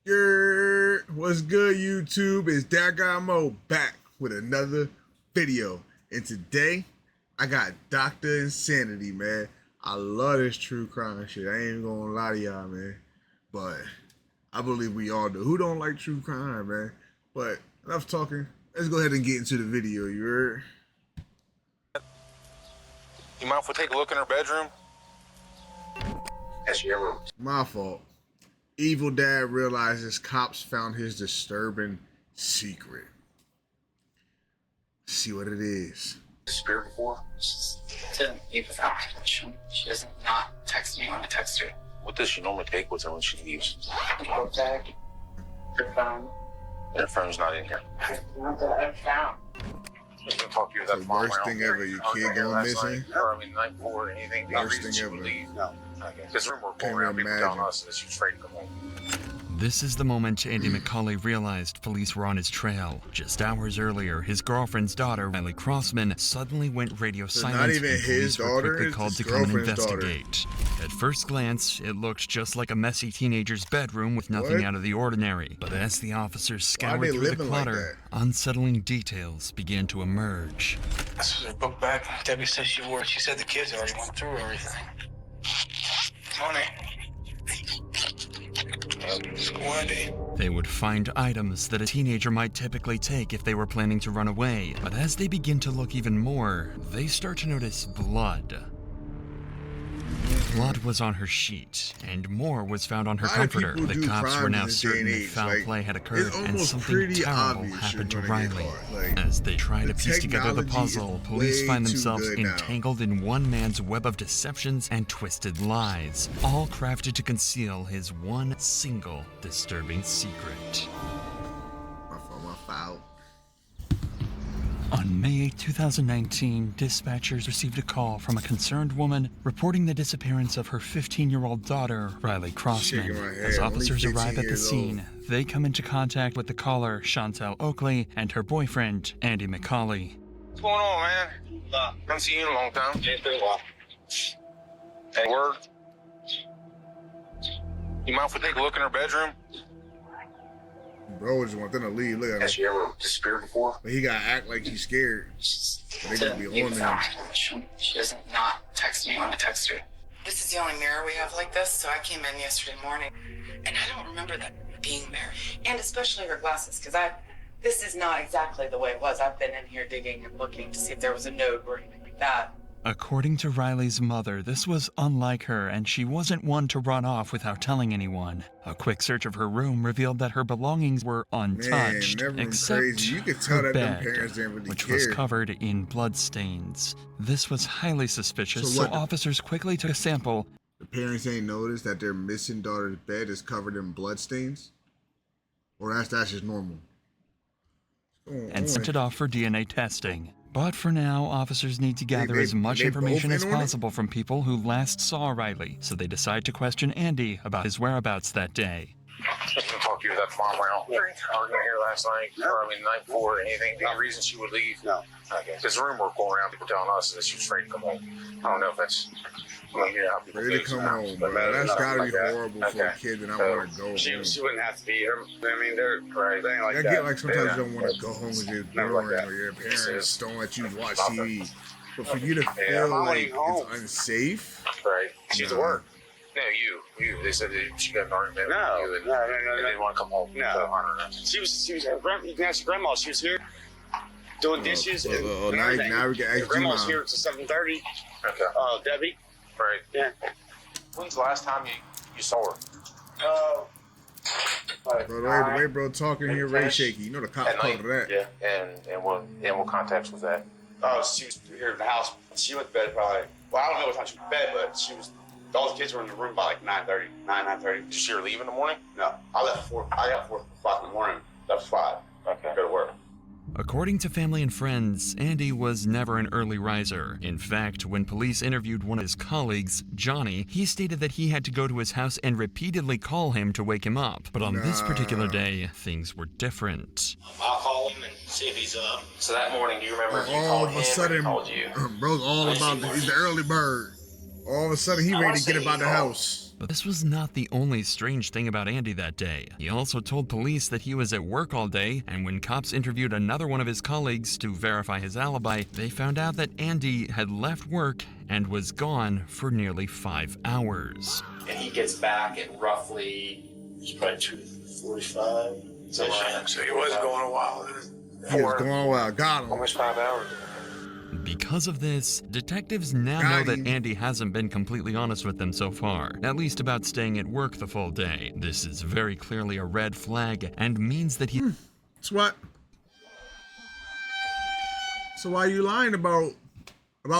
What's good, YouTube? It's that guy Mo back with another video. And today, I got Dr. Insanity, man. I love this true crime shit. I ain't even gonna lie to y'all, man. But I believe we all do. Who don't like true crime, man? But enough talking. Let's go ahead and get into the video, you heard? You mind if we take a look in her bedroom? That's your room. My fault. Evil dad realizes cops found his disturbing secret. Let's see what it is. Spirit before? She doesn't leave without permission. She doesn't not text me when I text her. What does she normally take with her when she leaves? A book bag, her phone. Her phone's not in here. Not that I've found. I'm gonna talk to you It's that the worst thing ever. Your kid going missing. Or, night before or anything. The Worst reason thing she would ever. leave. No. This room we're Can't going around, people imagine. telling us that she was afraid to come home. This is the moment Andy McCauley realized police were on his trail. Just hours earlier, his girlfriend's daughter, Riley Crossman, suddenly went radio So silent not even and his police were daughter, quickly it's called his to come and girlfriend's daughter. investigate. At first glance, it looked just like a messy teenager's bedroom with nothing What? out of the ordinary. But as the officers scoured they through the living like clutter, unsettling details began to emerge. This was her book bag. Debbie said she wore it. She said the kids already went through everything. Money. School day. They would find items that a teenager might typically take if they were planning to run away. But as they begin to look even more, they start to notice blood. Blood was on her sheet, and more was found on her A lot of comforter. people The do cops were crimes now in this day certain and that age. foul Like, play had it's occurred and almost something pretty terrible obvious happened to you're gonna get Riley. caught. Like, As they try to the piece together the technology puzzle, is police way find too themselves good now. entangled in one man's web of deceptions and twisted lies, all crafted to conceal his one single disturbing secret. My fault. On May 8, 2019, dispatchers received a call from a concerned woman reporting the disappearance of her 15-year-old daughter, Riley Crossman. Shaking my head. As Only officers 15 arrive at the years scene, they come into contact with the caller, Chantel Oakley, and her boyfriend, Andy McCauley. What's going on, man? Haven't seen you in a long time. It's been a while. Any word? You mind if we take a look in her bedroom? Bro just want them to leave. Look at That's him. your room. Spirit before? But he gotta act like he's scared. She They doesn't gonna be leave on without him. permission. She doesn't not text me when I text her. This is the only mirror we have like this, so I came in yesterday morning, and I don't remember that being there. And especially her glasses, because this is not exactly the way it was. I've been in here digging and looking to see if there was a note or anything like that. According to Riley's mother, this was unlike her, and she wasn't one to run off without telling anyone. A quick search of her room revealed that her belongings were untouched, that room except crazy. You could tell her that them bed, parents didn't really which care. was covered in bloodstains. This was highly suspicious, So so what- officers quickly took a sample The parents ain't noticed that their missing daughter's bed is covered in bloodstains? Or that's just normal? and sent it off for DNA testing. But for now, officers need to gather they- as much they information both as in on it? possible from people who last saw Riley, so they decide to question Andy about his whereabouts that day. I'm gonna talk to you that tomorrow morning. Arguing here last night, or night before or anything. Any reason she would leave? No. This room we're going around, people telling us that she was afraid to come home. I don't know if that's. I mean, how people Ready to do come sometimes, home, but bro. That's nothing gotta like be that. horrible for a kid that not So, want to go She home. wouldn't have to be her. I mean, they're Right. thing like I that. get like sometimes Yeah. you don't want to go home with your Never like boring that. or your This parents is don't let you watch nothing. TV. But for you to Yeah, feel I'm like already home. it's unsafe, Right. She's at No. work. No, you. They said that she got an argument No, with you and, no, and didn't want to come home. No. So, I don't know. She was her grandma. You can ask your grandma. She was here doing dishes and, now everything. we can ask Your grandma was G-Mom. here till 7:30. Okay. Debbie. Right. Yeah. When's the last time you saw her? Like, bro, the way bro talking here, Ray shaky. You know the cops At called night? that. Yeah. And what context was that? Oh, she was here in the house. She went to bed probably. Well, I don't know what time she went to bed, but she was. All the kids were in the room by like 9:30. 9:30. Did she leave in the morning? No, I left 4. I got 4:00 in the morning. Left 5. Okay. Go to work. According to family and friends, Andy was never an early riser. In fact, when police interviewed one of his colleagues, Johnny, he stated that he had to go to his house and repeatedly call him to wake him up. But on this particular day, things were different. I'll call him and see if he's up. So that morning, do you remember if you All called of him a or sudden, he called you? bro's all about he's the early bird. All of a sudden, he ready to get about the house. But this was not the only strange thing about Andy that day. He also told police that he was at work all day, and when cops interviewed another one of his colleagues to verify his alibi, they found out that Andy had left work and was gone for nearly 5 hours. And he gets back at roughly, It's probably 2:45. somewhere around So he was going a while. He was going wild. Got him. Almost 5 hours. Because of this, detectives now know that Andy hasn't been completely honest with them so far, at least about staying at work the full day. This is very clearly a red flag and means that he... That's what. So why are you lying about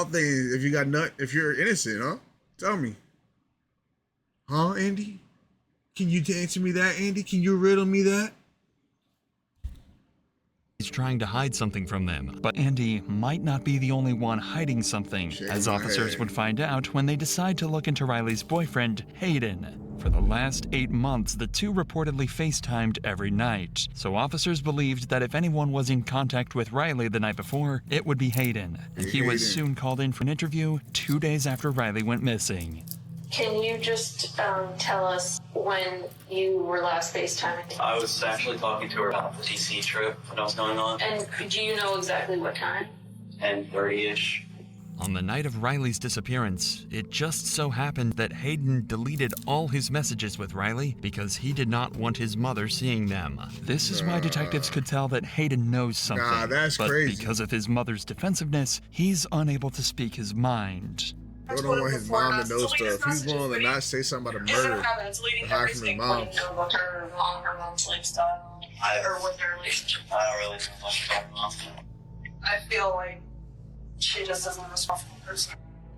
things if you got if you're innocent, huh? Tell me. Huh, Andy? Can you answer me that, Andy? Can you riddle me that? He's trying to hide something from them, but Andy might not be the only one hiding something, as officers would find out when they decide to look into Riley's boyfriend, Hayden. For the last 8 months, the two reportedly FaceTimed every night, so officers believed that if anyone was in contact with Riley the night before, it would be Hayden, and he was soon called in for an interview 2 days after Riley went missing. Can you just tell us when you were last FaceTiming? I was actually talking to her about the DC trip that was going on. And do you know exactly what time? 10:30-ish. On the night of Riley's disappearance, it just so happened that Hayden deleted all his messages with Riley because he did not want his mother seeing them. This is why detectives could tell that Hayden knows something. Nah, that's but crazy. Because of his mother's defensiveness, he's unable to speak his mind. Bro don't want his mom to know stuff. He's willing to not say something about a murder. Hide from his mom. About her mom's lifestyle or what their relationship. I don't really know much about mom. I feel like she just isn't a responsible person.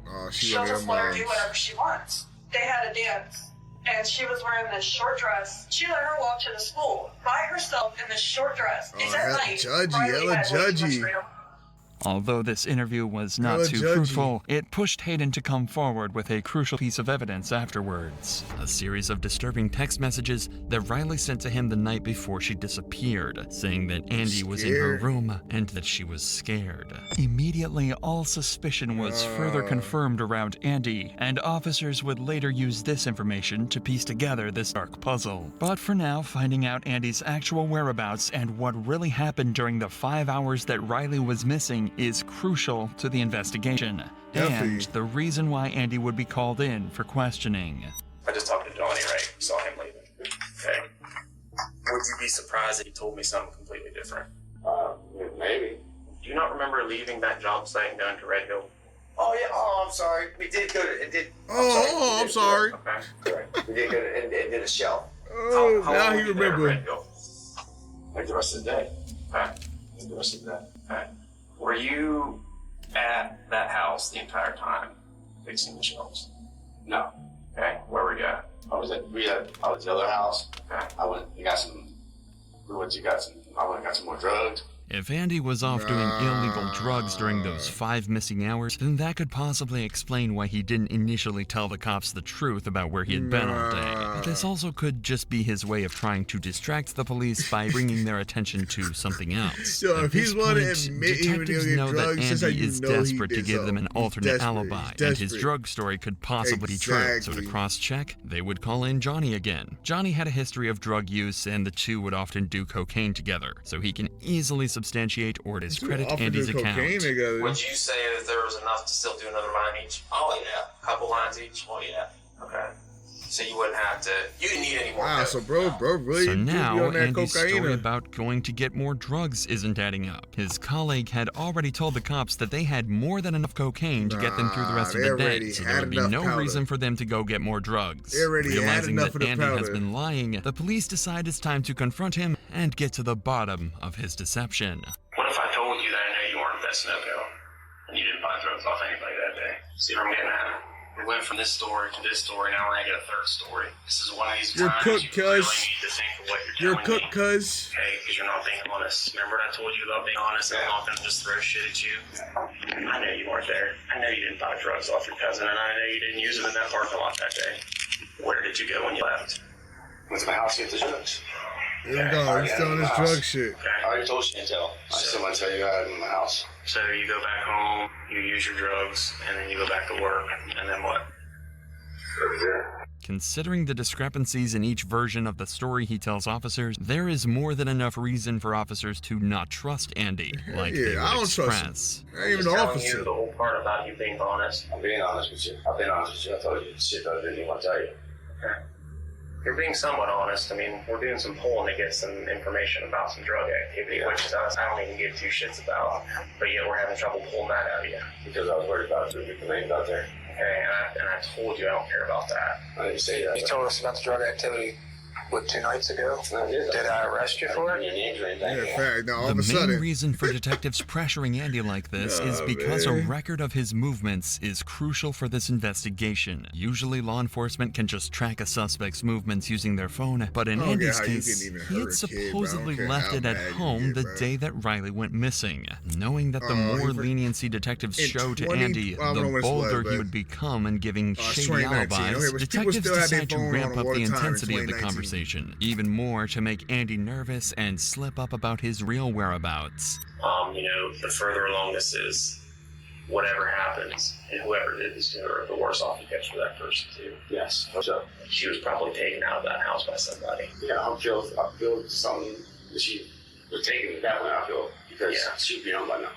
Oh, she She'll one of just them let her moms. do whatever she wants. They had a dance, and she was wearing this short dress. She let her walk to the school by herself in this short dress. Oh, It's at hella night. judgy, Riley hella had way too much judgy. freedom. Although this interview was not Hella too judgy. fruitful, it pushed Hayden to come forward with a crucial piece of evidence afterwards. A series of disturbing text messages that Riley sent to him the night before she disappeared, saying that Andy was in her Scared. room and that she was scared. Immediately, all suspicion was further confirmed around Andy, and officers would later use this information to piece together this dark puzzle. But for now, finding out Andy's actual whereabouts and what really happened during the 5 hours that Riley was missing is crucial to the investigation, Definitely. and the reason why Andy would be called in for questioning. I just talked to Johnny, right? Saw him leaving. Okay. Would you be surprised if he told me something completely different? Maybe. Do you not remember leaving that job site and going to Red Hill? Oh yeah. Oh, I'm sorry. We did go to. It did. I'm sorry. Okay. Correct. We did go to and did a shelf. Oh, How now long he were you there at remember. Red Hill? Like the rest of the day. Okay. Like the rest of the day. Okay. Were you at that house the entire time fixing the shelves? No. Okay. Where were you at? I was at the other house. Okay. I went and got some. I went and got some more drugs. If Andy was off doing illegal drugs during those 5 missing hours, then that could possibly explain why he didn't initially tell the cops the truth about where he had been all day. But this also could just be his way of trying to distract the police by bringing their attention to something else. Yo, At if this he's willing to point, admit even though detectives he know that drugs, that's how Andy you is know he desperate to did give them an something. He's alternate desperate. alibi, He's and his desperate. drug story could possibly be true. So to Exactly. cross-check, they would call in Johnny again. Johnny had a history of drug use, and the two would often do cocaine together, so he can easily substantiate or discredit Often Andy's do cocaine account. together. Would you say that there was enough to still do another line each? Oh yeah. Couple lines each? Oh yeah. Okay. So you wouldn't have to. You didn't need any more. Wow, coke. so bro really So do be now, on that Andy's cocaine. story about going to get more drugs isn't adding up. His colleague had already told the cops that they had more than enough cocaine to get them through the rest of they the day, already so had there would be enough no powder. reason for them to go get more drugs. They already had Realizing enough that of the Andy has powder. been lying, the police decide it's time to confront him and get to the bottom of his deception. What if I told you that I know you weren't that Snowco and you didn't buy drugs off anybody that day? See what I'm getting at? We went from this story to this story, now we're gonna get a third story. This is one of these You're times cooked, you really cuz. need to think of what You're you're telling cooked, me. cuz. Okay, because you're not being honest. Remember what I told you about being honest and I'm not gonna just throw shit at you? I know you weren't there. I know you didn't buy drugs off your cousin, and I know you didn't use them in that parking lot that day. Where did you go when you left? Went to my house to get the drugs. Here we go. He's still on this drug shit. Okay. I already told Chantel. I still want to tell you I had it in my house. So you go back home, you use your drugs, and then you go back to work, and then what? Considering the discrepancies in each version of the story he tells officers, there is more than enough reason for officers to not trust Andy, like they would I don't express. trust him. I ain't even an telling officer. you the whole part about you being honest. I'm being honest with you. I've been honest with you. I told you shit that I didn't even want to tell you. Okay. You're being somewhat honest. I mean, we're doing some polling to get some information about some drug activity, which is us. I don't even give two shits about. But yet we're having trouble pulling that out of you. Because I was worried about the names out there. Okay, and I told you I don't care about that. I didn't say that. You told us about the drug activity, 2 nights ago? Did I arrest you for it? Yeah, fact. Now, all of a The main sudden, reason for detectives pressuring Andy like this is because a record of his movements is crucial for this investigation. Usually, law enforcement can just track a suspect's movements using their phone, but in I don't get Andy's how you case, can even he hurt had a kid, bro. I don't supposedly care left how it at mad you home get, the bro. day that Riley went missing. Knowing that the Oh, more he for- leniency detectives in show to 20 Andy, I don't know the when it bolder was, he but- would become in giving it's shady 2019. alibis. Okay, but people Detectives still had their decide to phone on ramp them up all the the time in intensity of the 2019. conversation, even more to make Andy nervous and slip up about his real whereabouts. The further along this is, whatever happens, and whoever did this to her, the worse off it gets for that person too. Yes. So, She was probably taken out of that house by somebody. yeah, I feel something that she was taken that way, I feel. Because she'd be on by now.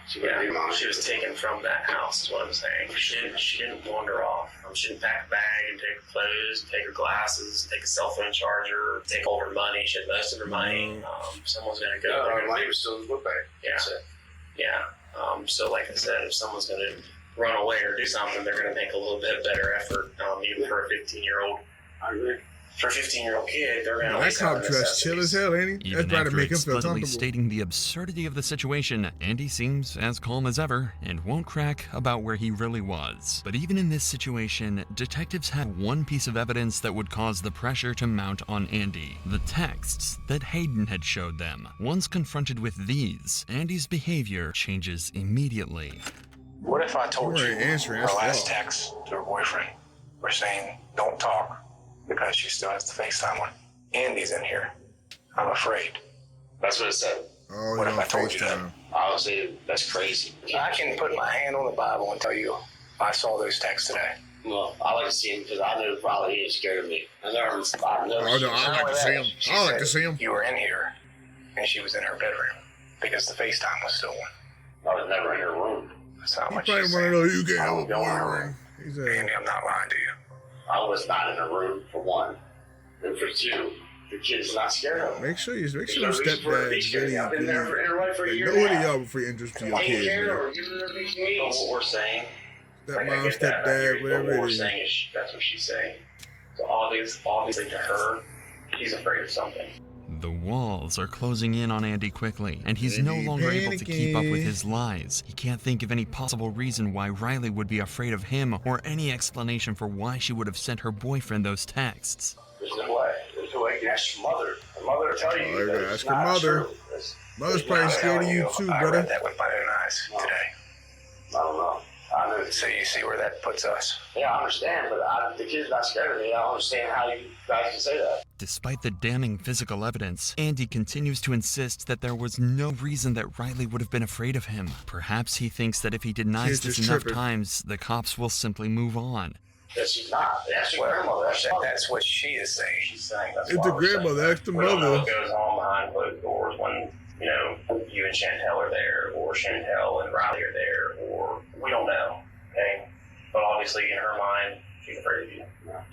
She was taken from that house, is what I'm saying. She didn't wander off. She didn't pack a bag and take her clothes, take her glasses, take a cell phone charger, take all her money. She had most of her money. Someone's going to go. Her money was still in the book bag. Yeah. So like I said, if someone's going to run away or do something, they're going to make a little bit better effort, even for a 15-year-old. I agree. For a 15-year-old kid, they're going to that cop dressed chill as hell, ain't he? Even That's trying to after make him feel explicitly comfortable. stating the absurdity of the situation, Andy seems as calm as ever and won't crack about where he really was. But even in this situation, detectives had one piece of evidence that would cause the pressure to mount on Andy: the texts that Hayden had showed them. Once confronted with these, Andy's behavior changes immediately. What if I told You you weren't answering, her that's last all. text to her boyfriend were saying, don't talk, because she still has the FaceTime one. Andy's in here. I'm afraid. That's what it said. Oh, What you if on I told you that? FaceTime. I would say that's crazy. I can put my hand on the Bible and tell you I saw those texts today. Well, I like to see him because I know probably he ain't scared of me. I know. Oh, no, I like to see him. She I like said to see him. You were in here, and she was in her bedroom because the FaceTime was still on. I was never in her room. That's not He what probably she's want to saying. know you can't I have a don't go in her boyfriend. room. He said, Andy, I'm not lying to you. I was not in her room, for one. And for two, the kid's not scared of me. make sure your There's no reason for her to be stepdad's scared. really I've been there for right for a like, year know and a what half. y'all before you introduce to your Ain't kids, care man. or giving her these means. What we're saying, That like, I mom, get that, but stepdad, what whatever we're it is. saying is that's what she's saying. So obviously to her, she's afraid of something. The walls are closing in on Andy quickly, and he's no Andy longer able to keep up with panicking. his lies. He can't think of any possible reason why Riley would be afraid of him, or any explanation for why she would have sent her boyfriend those texts. There's no way. There's no way. You can ask your mother. Her mother will tell you. Oh, you that gotta it's ask her not mother. true. Mother's probably scared of you too, I brother. read that with my own eyes today. I don't know. I know. So you see where that puts us. Yeah, I understand, but the kid's not scared of me. I don't understand how you guys can say that. Despite the damning physical evidence, Andy continues to insist that there was no reason that Riley would have been afraid of him. Perhaps he thinks that if he denies Kid's this just enough tripping. times, the cops will simply move on. That she's not. That's your grandmother. That's what she is saying. She's saying that's It's why the we're saying grandmother, that. ask the We don't know mother. what goes on behind closed doors when, you and Chantel are there, or Chantel and Riley are there, or we don't know, okay? But obviously in her mind, she's afraid of you.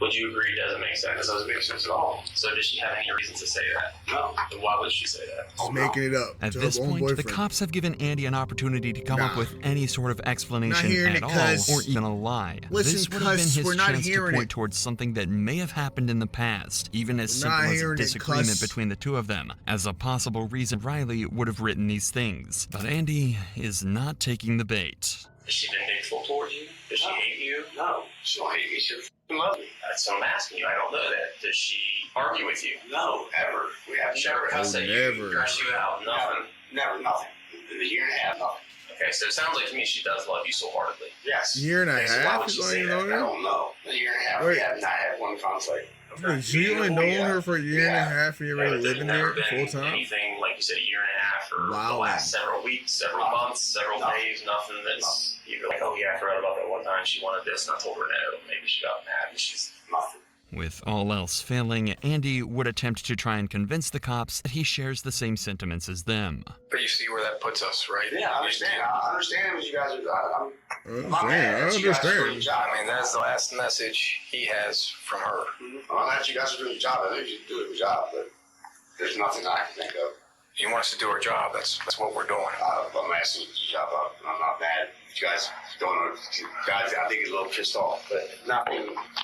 Would you agree it doesn't make sense? It doesn't make sense at all. So does she have any reason to say that? No. Then why would she say that? She's making it up At to this her own point, boyfriend. the cops have given Andy an opportunity to come up Nah. with any sort of explanation hearing at it, all, cuz. or even a lie. Listen, This would have been cuz, his we're not chance to hearing point it. towards something that may have happened in the past, even as We're not simple as a hearing it, disagreement cuz. between the two of them, as a possible reason Riley would have written these things. But Andy is not taking the bait. Is she vindictful towards you? Does she hate you? No. She don't hate me. She f***ing love me. That's what I'm asking you. I don't know that. Does she argue with you? No. Ever. We have Never cuss at you, never. dress you out, nothing. Never. Nothing. In a year and a half, nothing. Okay, so it sounds like to me she does love you so heartedly. Yes. Year and a Okay, so why half would is she all say you that? know I her? don't know. A year and a half, Wait. we have not had one conflict. Wait, so you only known her for a year and a half and you're Yeah, already but there's living never there been full time? anything, like you said, a year and a half or Wow. the last several weeks, several months, several days, nothing that's you're like, oh yeah, I forgot about that one time she wanted this and I told her no. Maybe she got mad and she's Nothing. With all else failing, Andy would attempt to try and convince the cops that he shares the same sentiments as them. But you see where that puts us, right? Yeah, I understand. I understand what you guys are. I understand. I mean, that's the last message he has from her. I'm glad you guys are doing your job. I know you do a good job, but there's nothing I can think of. You want us to do our job. That's what we're doing. I'm asking you to do your job. I'm not mad. You guys don't know. Guys, I think he's a little pissed off, but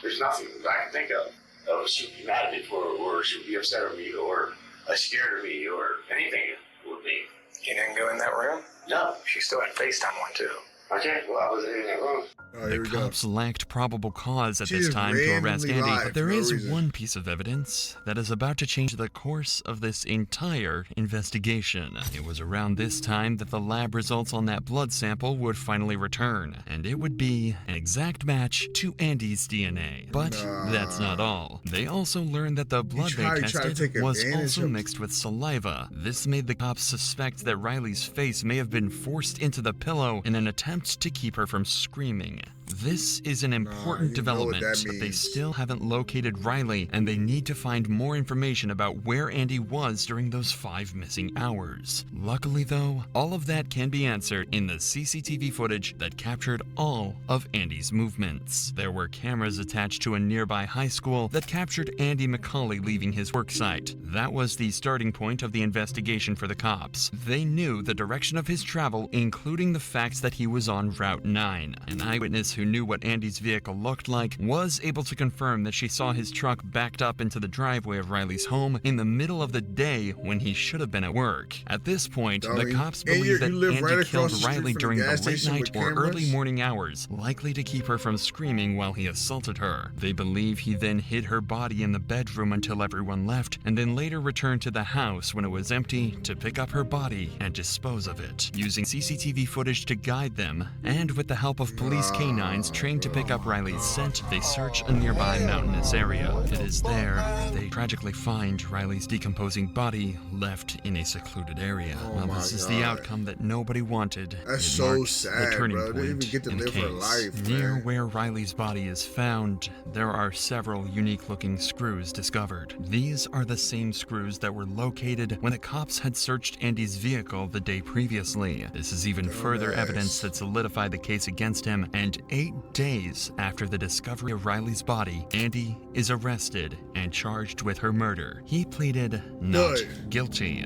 there's nothing I can think of. She would be mad at me for, or she would be upset with me, or scared of me, or anything would be. You didn't go in that room? No. She still had FaceTime one, too. Okay, well, I wasn't in that room. Oh, here The we go. cops lacked probable cause at She this just time to arrest randomly Andy, lied but there for no is reason. one piece of evidence that is about to change the course of this entire investigation. It was around this time that the lab results on that blood sample would finally return, and it would be an exact match to Andy's DNA. But that's not all. They also learned that the blood they tried to tested take was advantage also of- mixed with saliva. This made the cops suspect that Riley's face may have been forced into the pillow in an attempt to keep her from screaming. This is an important you know what development, that but they means. still haven't located Riley, and they need to find more information about where Andy was during those 5 missing hours. Luckily, though, all of that can be answered in the CCTV footage that captured all of Andy's movements. There were cameras attached to a nearby high school that captured Andy McCauley leaving his worksite. That was the starting point of the investigation for the cops. They knew the direction of his travel, including the fact that he was on Route 9. An eyewitness who knew what Andy's vehicle looked like was able to confirm that she saw his truck backed up into the driveway of Riley's home in the middle of the day when he should have been at work. At this point, the Darling, cops and believe that you live Andy right killed across the street Riley from the during the gas late station night with or early cameras? morning hours, likely to keep her from screaming while he assaulted her. They believe he then hid her body in the bedroom until everyone left, and then later returned to the house when it was empty to pick up her body and dispose of it. Using CCTV footage to guide them, and with the help of police canines trained to pick up Riley's scent, they search a nearby mountainous area. It is there that they tragically find Riley's decomposing body left in a secluded area. Well, my this is the God. outcome that nobody wanted. That's It so marks sad, the turning bro. They didn't point even get to in the live her case. life, Near man. where Riley's body is found, there are several unique-looking screws discovered. These are the same screws that were located when the cops had searched Andy's vehicle the day previously. This is even further evidence that solidified the case against him, and 8 days after the discovery of Riley's body, Andy is arrested and charged with her murder. He pleaded not guilty.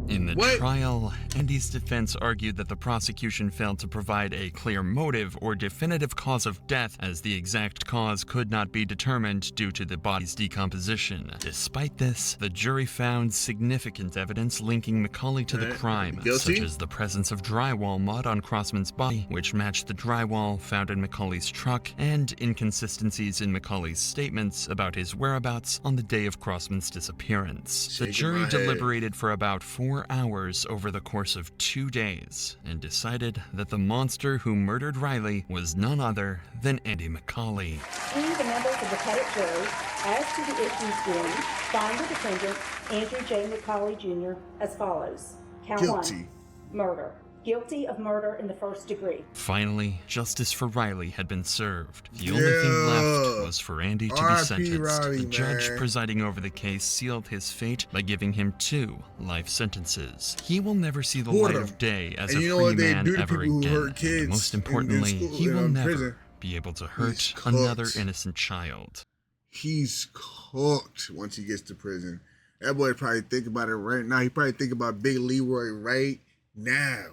In the trial, Andy's defense argued that the prosecution failed to provide a clear motive or definitive cause of death, as the exact cause could not be determined due to the body's decomposition. Despite this, the jury found significant evidence linking McCauley to the crime, Guilty? such as the presence of drywall mud on Crossman's body, which matched the drywall found in McCauley's truck, and inconsistencies in McCauley's statements about his whereabouts on the day of Crossman's disappearance. The Shaking jury my head. deliberated for about 4 hours over the course of 2 days and decided that the monster who murdered Riley was none other than Andy McCauley. We, the members of the pettit jury, as to the issues given, find the defendant, Andrew J. McCauley Jr., as follows. Count Guilty. 1, murder. Guilty of murder in the first degree. Finally, justice for Riley had been served. The only thing left was for Andy to be R.I.P. sentenced. Riley, The judge man. presiding over the case sealed his fate by giving him 2 life sentences. He will never see the light of day as And a you know free what they man do to ever people who again. hurt And kids most in importantly, school he and will in never prison? be able to hurt He's another cooked. innocent child. He's cooked once he gets to prison. That boy probably think about it right now. He probably think about Big Leroy right now.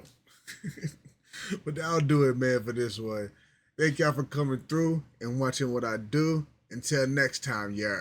But that'll do it, man, for this one. Thank y'all for coming through and watching what I do. Until next time, yeah.